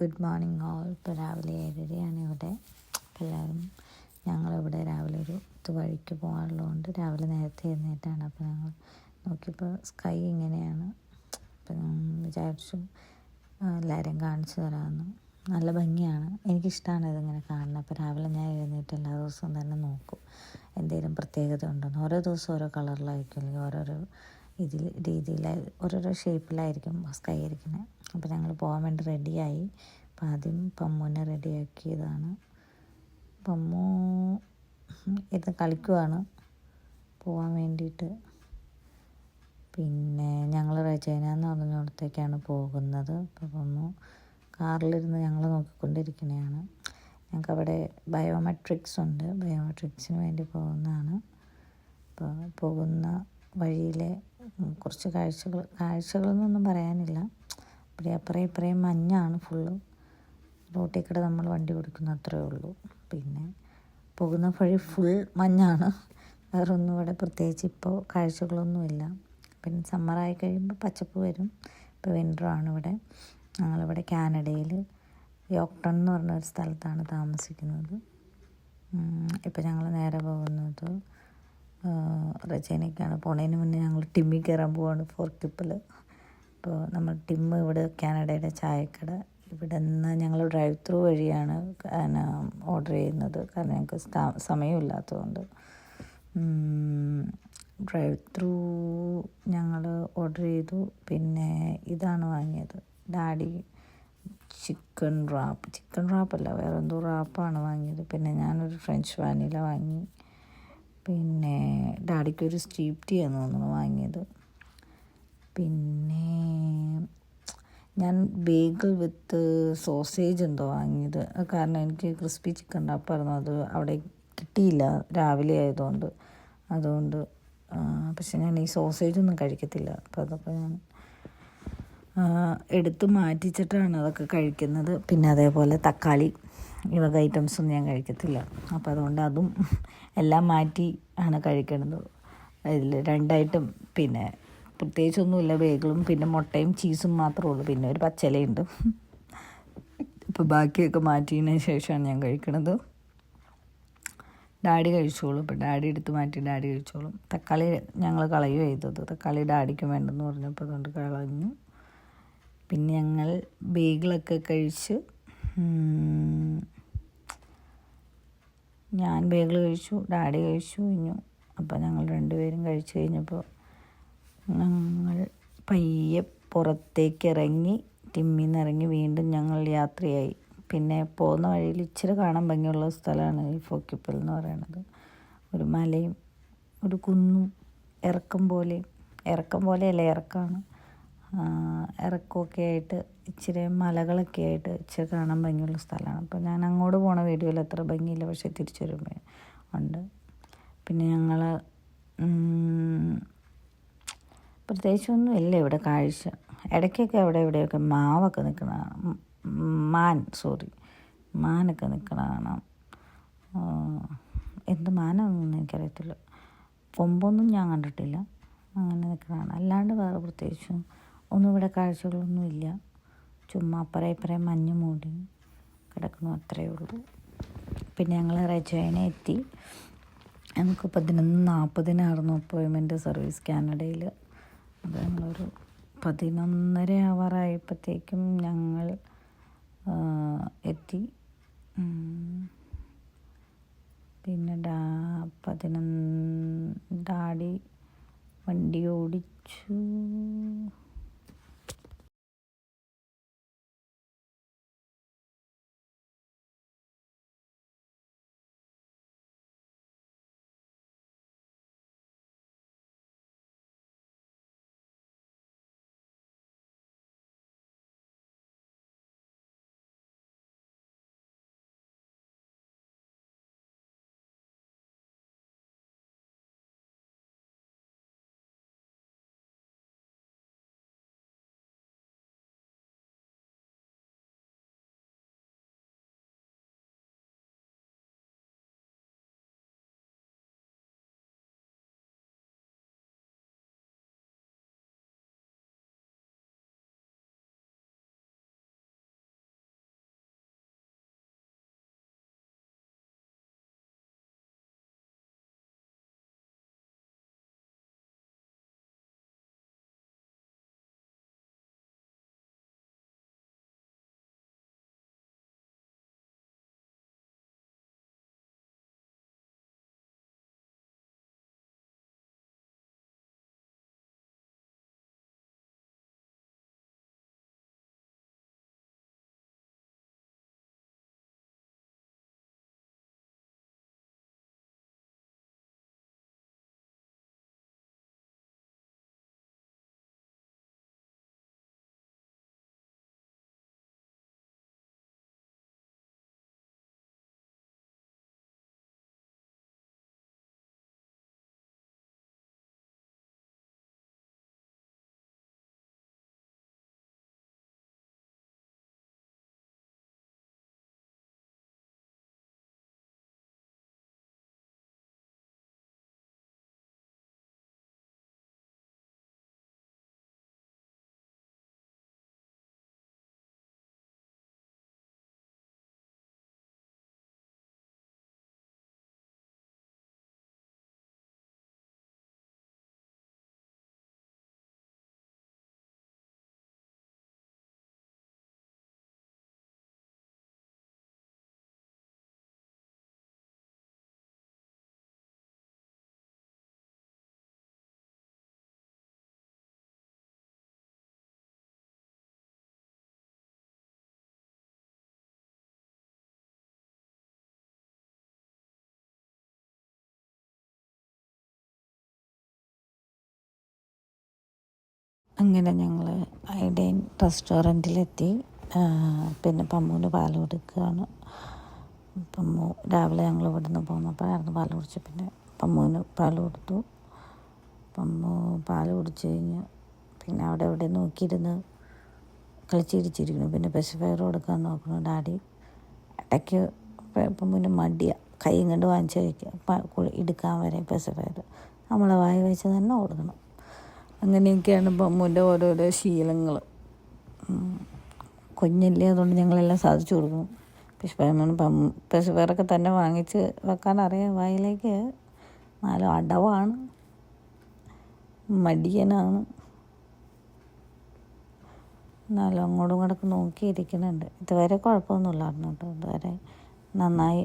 Good morning all. ഇപ്പോൾ രാവിലെ 7:30 ഇവിടെ. അപ്പോൾ ഞങ്ങളിവിടെ രാവിലെ ഒരു വഴിക്ക് പോകാനുള്ളതുകൊണ്ട് രാവിലെ നേരത്തെ എഴുന്നേറ്റാണ്. അപ്പോൾ ഞങ്ങൾ നോക്കിയപ്പോൾ സ്കൈ ഇങ്ങനെയാണ്. അപ്പോൾ ഞാൻ വിചാരിച്ചു എല്ലാവരെയും കാണിച്ചു തരാമെന്ന്. നല്ല ഭംഗിയാണ്, എനിക്കിഷ്ടമാണ് ഇതിങ്ങനെ കാണുന്നത്. അപ്പോൾ രാവിലെ ഞാൻ എഴുന്നേറ്റ് എല്ലാ ദിവസവും തന്നെ നോക്കും എന്തെങ്കിലും പ്രത്യേകത ഉണ്ടോയെന്ന്. ഓരോ ദിവസവും ഓരോ കളറിലായിരിക്കും, അല്ലെങ്കിൽ ഓരോരോ ഓരോരോ ഷേപ്പിലായിരിക്കും സ്കൈ ഇരിക്കുന്നത്. അപ്പോൾ ഞങ്ങൾ പോകാൻ വേണ്ടി റെഡിയായി. അപ്പം ആദ്യം പമ്മുവിനെ റെഡിയാക്കിയതാണ്. പമ്മു ഇത് കളിക്കുവാണ് പോകാൻ വേണ്ടിയിട്ട്. പിന്നെ ഞങ്ങൾ റജൈന എന്ന് പറഞ്ഞിടത്തേക്കാണ് പോകുന്നത്. അപ്പോൾ പമ്മു കാറിലിരുന്ന് ഞങ്ങൾ നോക്കിക്കൊണ്ടിരിക്കുന്നതാണ്. ഞങ്ങൾക്ക് അവിടെ ബയോമെട്രിക്സ് ഉണ്ട്, ബയോമെട്രിക്സിന് വേണ്ടി പോകുന്നതാണ്. അപ്പോൾ പോകുന്ന വഴിയിലെ കുറച്ച് കാഴ്ചകളെന്നൊന്നും പറയാനില്ല. ഇവിടെ അപ്പുറം ഇപ്പുറയും മഞ്ഞാണ് ഫുള്ള്. റോട്ടിൽ കൂടെ നമ്മൾ വണ്ടി ഓടിക്കുന്ന അത്രയേ ഉള്ളൂ. പിന്നെ പോകുന്ന വഴി ഫുൾ മഞ്ഞാണ്. വേറെ ഒന്നും ഇവിടെ പ്രത്യേകിച്ച് ഇപ്പോൾ കാഴ്ചകളൊന്നുമില്ല. പിന്നെ സമ്മറായി കഴിയുമ്പോൾ പച്ചപ്പ് വരും. ഇപ്പോൾ വിൻ്ററാണ് ഇവിടെ. ഞങ്ങളിവിടെ കാനഡയിൽ യോക്ടൺ എന്ന് പറഞ്ഞൊരു സ്ഥലത്താണ് താമസിക്കുന്നത്. ഇപ്പോൾ ഞങ്ങൾ നേരെ പോകുന്നത് റജൈനയ്ക്കാണ്. പോണതിന് മുന്നേ ഞങ്ങൾ ടിമ്മി കയറാൻ പോവാണ്, ഫോർട്ടിപ്പിൽ. അപ്പോൾ നമ്മൾ ടിമ്മ് ഇവിടെ കാനഡയുടെ ചായക്കട. ഇവിടെ നിന്ന് ഞങ്ങൾ ഡ്രൈവ് ത്രൂ വഴിയാണ് ഓർഡർ ചെയ്യുന്നത്, കാരണം ഞങ്ങൾക്ക് സമയമില്ലാത്തതുകൊണ്ട്. ഡ്രൈവ് ത്രൂ ഞങ്ങൾ ഓർഡർ ചെയ്തു. പിന്നെ ഇതാണ് വാങ്ങിയത്, ഡാഡി ചിക്കൻ റാപ്പല്ല, വേറെ എന്തോ റാപ്പാണ് വാങ്ങിയത്. പിന്നെ ഞാനൊരു ഫ്രഞ്ച് വാനില വാങ്ങി. പിന്നെ ഡാഡിക്കൊരു സ്റ്റീപ്പ് ടീ എന്ന് തോന്നുന്നു വാങ്ങിയത്. പിന്നെ ഞാൻ ബേഗിൾ വിത്ത് സോസേജ് എന്തോ വാങ്ങിയത്, കാരണം എനിക്ക് ക്രിസ്പി ചിക്കൻ റാപ്പായിരുന്നു, അത് അവിടെ കിട്ടിയില്ല രാവിലെ ആയതുകൊണ്ട്. പക്ഷെ ഞാൻ ഈ സോസേജൊന്നും കഴിക്കത്തില്ല. അപ്പോൾ അതൊക്കെ ഞാൻ എടുത്ത് മാറ്റിച്ചിട്ടാണ് അതൊക്കെ കഴിക്കുന്നത്. പിന്നെ അതേപോലെ തക്കാളി ഈ വക ഐറ്റംസൊന്നും ഞാൻ കഴിക്കത്തില്ല. അപ്പോൾ അതുകൊണ്ട് അതും എല്ലാം മാറ്റി ആണ് കഴിക്കുന്നത്. അതിൽ രണ്ടായിട്ടും പിന്നെ പ്രത്യേകിച്ചൊന്നുമില്ല, ബേഗിളും പിന്നെ മുട്ടയും ചീസും മാത്രമേ ഉള്ളൂ, പിന്നെ ഒരു പച്ചിലയുണ്ട്. ഇപ്പോൾ ബാക്കിയൊക്കെ മാറ്റിയതിന് ശേഷമാണ് ഞാൻ കഴിക്കണത്. ഡാഡി കഴിച്ചോളും. ഇപ്പോൾ ഡാഡി എടുത്ത് മാറ്റി ഡാഡി കഴിച്ചോളും. തക്കാളി ഞങ്ങൾ കളയുക ചെയ്തത്, തക്കാളി ഡാഡിക്ക് വേണ്ടെന്ന് പറഞ്ഞപ്പോൾ അതുകൊണ്ട് കളഞ്ഞു. പിന്നെ ഞങ്ങൾ ബേഗിളൊക്കെ കഴിച്ച്, ഞാൻ ബേഗിൾ കഴിച്ചു, ഡാഡി കഴിച്ചു കഴിഞ്ഞു. അപ്പോൾ ഞങ്ങൾ രണ്ടുപേരും കഴിച്ചു കഴിഞ്ഞപ്പോൾ ഞങ്ങൾ പയ്യെ പുറത്തേക്ക് ഇറങ്ങി, ടിമ്മിൽ നിന്ന് ഇറങ്ങി വീണ്ടും ഞങ്ങൾ യാത്രയായി. പിന്നെ പോകുന്ന വഴിയിൽ ഇച്ചിരി കാണാൻ ഭംഗിയുള്ള സ്ഥലമാണ് ഈ ഫോർട്ടിപ്പിൾ എന്ന് പറയുന്നത്. ഒരു മലയും ഒരു കുന്നും ഇറക്കമാണ്, ഇറക്കമൊക്കെ ആയിട്ട് ഇച്ചിരി മലകളൊക്കെ ആയിട്ട് ഇച്ചിരി കാണാൻ ഭംഗിയുള്ള സ്ഥലമാണ്. അപ്പോൾ ഞാൻ അങ്ങോട്ട് പോണ വീഡിയോയിൽ അത്ര ഭംഗിയില്ല, പക്ഷേ തിരിച്ചു വരുമ്പോൾ ഉണ്ട്. പിന്നെ ഞങ്ങൾ പ്രത്യേകിച്ചൊന്നും ഇല്ല ഇവിടെ കാഴ്ച. ഇടയ്ക്കൊക്കെ അവിടെ ഇവിടെയൊക്കെ മാവൊക്കെ നിൽക്കുന്നതാണ്, മാനൊക്കെ നിൽക്കുന്നതാണ്. എന്ത് മാനൊന്നും എനിക്കറിയത്തില്ല, കൊമ്പൊന്നും ഞാൻ കണ്ടിട്ടില്ല, അങ്ങനെ നിൽക്കുന്നതാണ്. അല്ലാണ്ട് വേറെ പ്രത്യേകിച്ചും ഒന്നും ഇവിടെ കാഴ്ചകളൊന്നും ഇല്ല. ചുമ്മാ അപ്പുറം മഞ്ഞ് മൂടി കിടക്കുന്നു, അത്രയേ ഉള്ളൂ. പിന്നെ ഞങ്ങൾ റജൈന എത്തി. നമുക്ക് 11:40 അപ്പോയിൻമെൻറ്റ് സർവീസ് കാനഡയിൽ. അത് ഞങ്ങളൊരു 11:30 ആവാറായപ്പോഴത്തേക്കും ഞങ്ങൾ എത്തി. പിന്നെ ഡാഡി വണ്ടി ഓടിച്ചു. അങ്ങനെ ഞങ്ങൾ ഐഡൈൻ റെസ്റ്റോറൻറ്റിലെത്തി. പിന്നെ പമ്മുവിന് പാൽ കൊടുക്കുകയാണ്. പമ്മു രാവിലെ ഞങ്ങൾ ഇവിടുന്ന് പോന്നപ്പോഴായിരുന്നു പാൽ കുടിച്ച്. പിന്നെ പമ്മുവിന് പാൽ കൊടുത്തു. പമ്മു പാൽ കുടിച്ച് കഴിഞ്ഞ് പിന്നെ അവിടെ ഇവിടെ നോക്കിയിരുന്ന് കളിച്ചിരിച്ചിരിക്കുന്നു. പിന്നെ പെസിഫയർ കൊടുക്കാൻ നോക്കുന്നു ഡാഡി. ഇടയ്ക്ക് പമ്മുവിന് മടിയ കൈ കണ്ട് വാങ്ങിച്ച് കഴിക്കുക എടുക്കാൻ വരെ പെസിഫയർ നമ്മളെ വായി വെച്ച് തന്നെ കൊടുക്കണം. അങ്ങനെയൊക്കെയാണ് പമ്മുവിൻ്റെ ഓരോരോ ശീലങ്ങൾ. കുഞ്ഞല്ലേ, അതുകൊണ്ട് ഞങ്ങളെല്ലാം സാധിച്ചു കൊടുക്കും. പെസിഫയറൊക്കെ തന്നെ വാങ്ങിച്ച് വെക്കാനറിയാം. വായിലേക്ക് നാല് അടവാണ്, മടിയനാണ്. എന്നാലും അങ്ങോട്ടും ഇങ്ങോട്ടൊക്കെ നോക്കിയിരിക്കുന്നുണ്ട്. ഇതുവരെ കുഴപ്പമൊന്നുമില്ലായിരുന്നു കേട്ടോ. ഇതുവരെ നന്നായി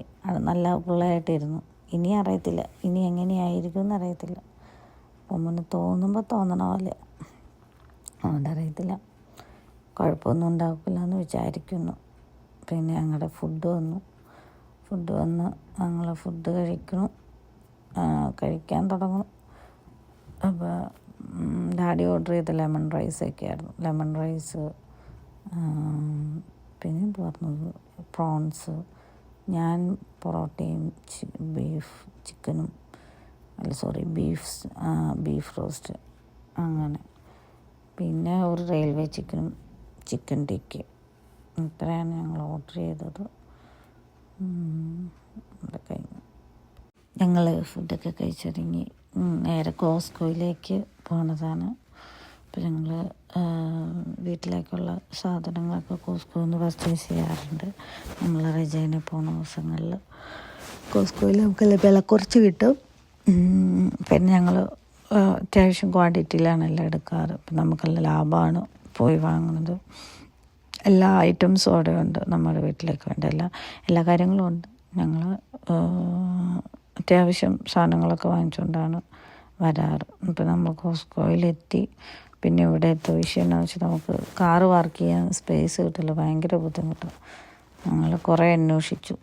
നല്ല പിള്ളയായിട്ടിരുന്നു. ഇനി അറിയത്തില്ല, ഇനി എങ്ങനെയായിരിക്കും എന്നറിയത്തില്ല. പമ്മുവിന് തോന്നുമ്പോൾ തോന്നണ പോലെ, അതുകൊണ്ട് അറിയത്തില്ല. കുഴപ്പമൊന്നും ഉണ്ടാക്കില്ല എന്ന് വിചാരിക്കുന്നു. പിന്നെ ഞങ്ങളുടെ ഫുഡ് വന്നു. ഞങ്ങൾ ഫുഡ് കഴിക്കാൻ തുടങ്ങണം. അപ്പോൾ ഡാഡി ഓർഡർ ചെയ്ത ലെമൺ റൈസൊക്കെ ആയിരുന്നു. ലെമൺ റൈസ്, പിന്നെ എന്ത് പറഞ്ഞത്, പ്രോൺസ്. ഞാൻ പൊറോട്ടയും ബീഫ് റോസ്റ്റ് അങ്ങനെ. പിന്നെ ഒരു റെയിൽവേ ചിക്കൻ ടിക്കി. ഇത്രയാണ് ഞങ്ങൾ ഓർഡർ ചെയ്തത്. അത് കഴിഞ്ഞു ഞങ്ങൾ ഫുഡൊക്കെ കഴിച്ചിറങ്ങി നേരെ കോസ്കോയിലേക്ക് പോണതാണ്. അപ്പോൾ ഞങ്ങൾ വീട്ടിലേക്കുള്ള സാധനങ്ങളൊക്കെ കോസ്കോയിൽ നിന്ന് പർച്ചേസ് ചെയ്യാറുണ്ട്. നമ്മൾ റെജൈനെ പോണ ദിവസങ്ങളിൽ കോസ്കോയിൽ നമുക്കെല്ലാം വില കുറച്ച് കിട്ടും. പിന്നെ ഞങ്ങൾ അത്യാവശ്യം ക്വാണ്ടിറ്റിയിലാണ് എല്ലാം എടുക്കാറ്. അപ്പം നമുക്കെല്ലാം ലാഭമാണ് പോയി വാങ്ങുന്നത്. എല്ലാ ഐറ്റംസും അവിടെ ഉണ്ട്. നമ്മുടെ വീട്ടിലേക്ക് വേണ്ട എല്ലാ കാര്യങ്ങളും ഉണ്ട്. ഞങ്ങൾ അത്യാവശ്യം സാധനങ്ങളൊക്കെ വാങ്ങിച്ചുകൊണ്ടാണ് വരാറ്. ഇപ്പം നമ്മൾ കോസ്കോയിലെത്തി. പിന്നെ ഇവിടെ എത്തിയ വിഷയം എന്താണെന്ന് വെച്ചാൽ നമുക്ക് കാറ് പാർക്ക് ചെയ്യാൻ സ്പേസ് കിട്ടില്ല. ഭയങ്കര ബുദ്ധിമുട്ടാണ്. ഞങ്ങൾ കുറേ അന്വേഷിച്ചു.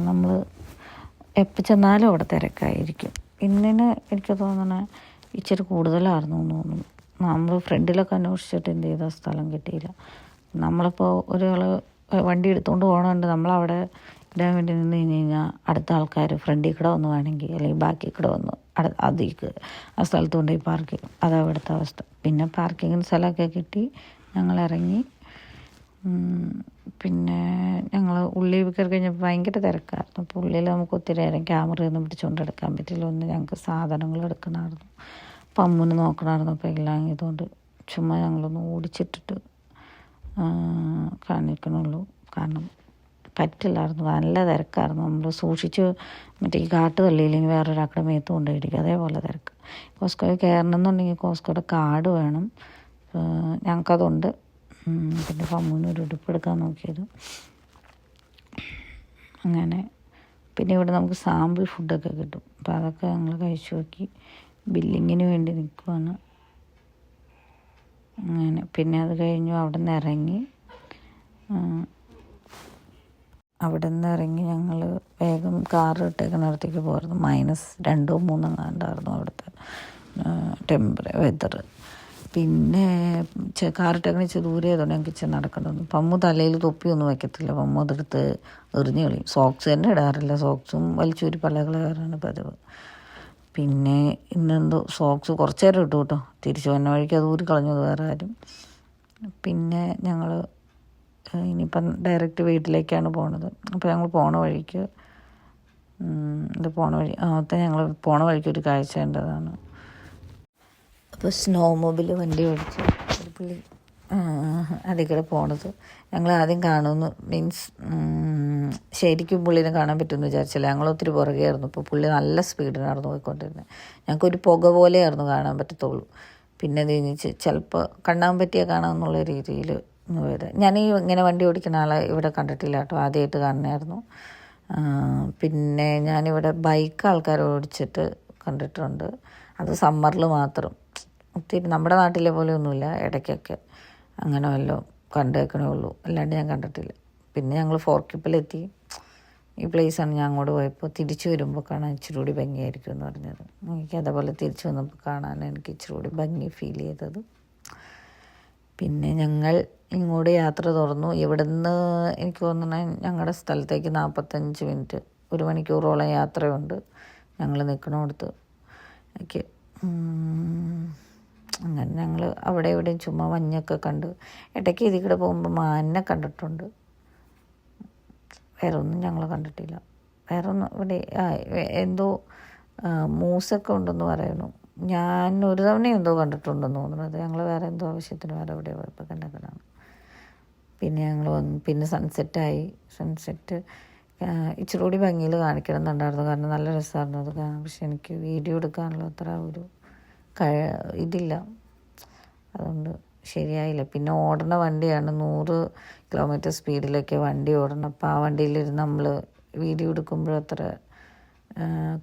നമ്മൾ എപ്പോൾ ചെന്നാലും അവിടെ തിരക്കായിരിക്കും. ഇന്നിന് എനിക്ക് തോന്നണേ ഇച്ചിരി കൂടുതലായിരുന്നു എന്ന് തോന്നുന്നു. നമ്മൾ ഫ്രണ്ടിലൊക്കെ അന്വേഷിച്ചിട്ട് എന്ത് ചെയ്ത സ്ഥലം കിട്ടിയില്ല. നമ്മളിപ്പോൾ ഒരാൾ വണ്ടി എടുത്തുകൊണ്ട് പോകണമുണ്ട്, നമ്മളവിടെ ഇടാൻ വേണ്ടി നിന്ന് കഴിഞ്ഞാൽ അടുത്ത ആൾക്കാർ ഫ്രണ്ടിൽ കൂടെ വന്ന് വേണമെങ്കിൽ അല്ലെങ്കിൽ ബാക്കിൽ കൂടെ വന്ന് അതിലേക്ക് ആ സ്ഥലത്ത് കൊണ്ടുപോയി പാർക്ക് ചെയ്യും. അതാണ് ഇവിടുത്തെ അവസ്ഥ. പിന്നെ പാർക്കിങ്ങിന് സ്ഥലമൊക്കെ കിട്ടി. ഞങ്ങൾ ഇറങ്ങി. പിന്നെ ഞങ്ങൾ ഉള്ളിൽ കയറി കഴിഞ്ഞപ്പോൾ ഭയങ്കര തിരക്കായിരുന്നു. അപ്പോൾ ഉള്ളിൽ നമുക്ക് ഒത്തിരി നേരം ക്യാമറയൊന്നും പിടിച്ചുകൊണ്ട് എടുക്കാൻ പറ്റില്ല. ഒന്ന് ഞങ്ങൾക്ക് സാധനങ്ങൾ എടുക്കണമായിരുന്നു, പമ്മിന് നോക്കണമായിരുന്നു. അപ്പോൾ എല്ലാം ഇതുകൊണ്ട് ചുമ്മാ ഞങ്ങളൊന്ന് ഓടിച്ചിട്ടിട്ട് കാണിക്കണുള്ളൂ. കാരണം പറ്റില്ലായിരുന്നു, നല്ല തിരക്കായിരുന്നു. നമ്മൾ സൂക്ഷിച്ച് മറ്റേ ഈ കാട്ട് തള്ളിയില്ലെങ്കിൽ വേറൊരാളുടെ മേത്ത് കൊണ്ടുപോയിരിക്കും, അതേപോലെ തിരക്ക്. കോസ്കോയിൽ കയറണമെന്നുണ്ടെങ്കിൽ കോസ്കോയുടെ കാർഡ് വേണം. ഞങ്ങൾക്കതുണ്ട്. പിന്നെ പമ്മുവിന് ഒരു ഉടുപ്പ് എടുക്കാൻ നോക്കിയത് അങ്ങനെ. പിന്നെ ഇവിടെ നമുക്ക് സാമ്പിൾ ഫുഡൊക്കെ കിട്ടും. അപ്പോൾ അതൊക്കെ ഞങ്ങൾ കഴിച്ചു നോക്കി. ബില്ലിങ്ങിന് വേണ്ടി നിൽക്കുവാണ് അങ്ങനെ. പിന്നെ അത് കഴിഞ്ഞു അവിടെ നിന്ന് ഇറങ്ങി ഞങ്ങൾ വേഗം കാർ ഇട്ടേക്കുന്നിടത്തേക്ക് പോയിരുന്നു. -2 3 കണ്ടായിരുന്നു അവിടുത്തെ വെതർ. പിന്നെ കാറിട്ടേക്കണ ഇച്ചിരി ദൂരെ ആയതുകൊണ്ട് ഞങ്ങൾക്ക് ഇച്ചിരി നടക്കേണ്ടി. പമ്മു തലയിൽ തൊപ്പിയൊന്നും വയ്ക്കത്തില്ല. പമ്മു അതെടുത്ത് എറിഞ്ഞ് കളയും. സോക്സ് തന്നെ ഇടാറില്ല. സോക്സും വലിച്ചൂരി പലകളാറാണ് പതിവ്. പിന്നെ ഇന്നെന്തോ സോക്സ് കുറച്ച് നേരം ഇട്ടു കേട്ടോ. തിരിച്ചു വന്ന വഴിക്ക് അത് ഊരി കളഞ്ഞത് വേറെ ആരും. പിന്നെ ഞങ്ങൾ ഇനിയിപ്പം ഡയറക്റ്റ് വീട്ടിലേക്കാണ് പോണത്. അപ്പോൾ ഞങ്ങൾ പോണ വഴിക്ക് പോണ വഴിക്ക് ഒരു കാഴ്ച കണ്ടതാണ്. അപ്പോൾ സ്നോ മൊബിൽ വണ്ടി ഓടിച്ച് ഒരു പുള്ളി അതിൽ കൂടെ പോണത് ഞങ്ങൾ ആദ്യം കാണുമെന്ന് ശരിക്കും പുള്ളിനെ കാണാൻ പറ്റുമെന്ന് വിചാരിച്ചില്ല. ഞങ്ങൾ ഒത്തിരി പുറകെയായിരുന്നു. ഇപ്പോൾ പുള്ളി നല്ല സ്പീഡിനായിരുന്നു പോയിക്കൊണ്ടിരുന്നത്. ഞങ്ങൾക്കൊരു പുക പോലെയായിരുന്നു കാണാൻ പറ്റത്തുള്ളൂ. പിന്നെ അത് കഴിഞ്ഞ് ചിലപ്പോൾ കാണാൻ കാണാമെന്നുള്ള രീതിയിൽ പോയത്. ഞാൻ ഇങ്ങനെ വണ്ടി ഓടിക്കുന്ന ആളെ ഇവിടെ കണ്ടിട്ടില്ല കേട്ടോ, ആദ്യമായിട്ട് കാണണമായിരുന്നു. പിന്നെ ഞാനിവിടെ ബൈക്ക് ആൾക്കാർ ഓടിച്ചിട്ട് കണ്ടിട്ടുണ്ട്. അത് സമ്മറിൽ മാത്രം. ഒത്തിരി നമ്മുടെ നാട്ടിലെ പോലെ ഒന്നുമില്ല, ഇടയ്ക്കൊക്കെ അങ്ങനെ വല്ലതും കണ്ടേക്കണേ ഉള്ളൂ, അല്ലാണ്ട് ഞാൻ കണ്ടിട്ടില്ല. പിന്നെ ഞങ്ങൾ ഫോർക്കിപ്പിലെത്തി. ഈ പ്ലേസാണ് ഞാൻ അങ്ങോട്ട് പോയപ്പോൾ തിരിച്ചു വരുമ്പോൾ കാണാൻ ഇച്ചിരി കൂടി ഭംഗിയായിരിക്കും എന്ന് പറഞ്ഞത്. എനിക്ക് അതേപോലെ തിരിച്ചു വന്നപ്പോൾ കാണാൻ എനിക്ക് ഇച്ചിരി കൂടി ഭംഗി ഫീൽ ചെയ്തത്. പിന്നെ ഞങ്ങൾ ഇങ്ങോട്ട് യാത്ര തുറന്നു. ഇവിടുന്ന് എനിക്ക് തോന്നുന്നു ഞങ്ങളുടെ സ്ഥലത്തേക്ക് 45 മിനിറ്റ് 1 മണിക്കൂറോളം യാത്രയുണ്ട് ഞങ്ങൾ നിൽക്കണോടത്ത്. എനിക്ക് അങ്ങനെ ഞങ്ങൾ അവിടെ ഇവിടെയും ചുമ്മാ മഞ്ഞൊക്കെ കണ്ട്. ഇടയ്ക്ക് ഇതിൽ കൂടെ പോകുമ്പോൾ മാനിനെ കണ്ടിട്ടുണ്ട്. വേറെ ഒന്നും ഞങ്ങൾ കണ്ടിട്ടില്ല. വേറെ ഒന്നും ഇവിടെ എന്തോ മൂസൊക്കെ ഉണ്ടെന്ന് പറയുന്നു. ഞാൻ ഒരു തവണ എന്തോ കണ്ടിട്ടുണ്ടെന്ന് തോന്നുന്നത്. ഞങ്ങൾ വേറെ എന്തോ ആവശ്യത്തിന് വേറെ എവിടെ പോയപ്പോൾ കണ്ടതാണ്. പിന്നെ ഞങ്ങൾ വന്നു. പിന്നെ സൺസെറ്റായി. സൺസെറ്റ് ഇച്ചിരി കൂടി ഭംഗിയിൽ കാണിക്കണം എന്നുണ്ടായിരുന്നു. കാരണം നല്ല രസമായിരുന്നു അത് കാണാൻ. പക്ഷെ എനിക്ക് വീഡിയോ എടുക്കാനുള്ള അത്ര ഒരു ഇതില്ല, അതുകൊണ്ട് ശരിയായില്ല. പിന്നെ ഓടുന്ന വണ്ടിയാണ്, 100 കിലോമീറ്റർ സ്പീഡിലൊക്കെ വണ്ടി ഓടണം. അപ്പോൾ ആ വണ്ടിയിലിരുന്ന് നമ്മൾ വീഡിയോ എടുക്കുമ്പോഴും അത്ര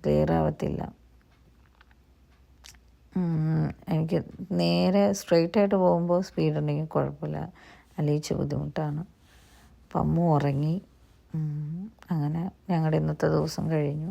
ക്ലിയർ ആവത്തില്ല. എനിക്ക് നേരെ സ്ട്രെയിറ്റായിട്ട് പോകുമ്പോൾ സ്പീഡ് ഉണ്ടെങ്കിൽ കുഴപ്പമില്ല, അല്ലെങ്കിൽ ബുദ്ധിമുട്ടാണ്. അപ്പം അമ്മ ഉറങ്ങി. അങ്ങനെ ഞങ്ങളുടെ ഇന്നത്തെ ദിവസം കഴിഞ്ഞു.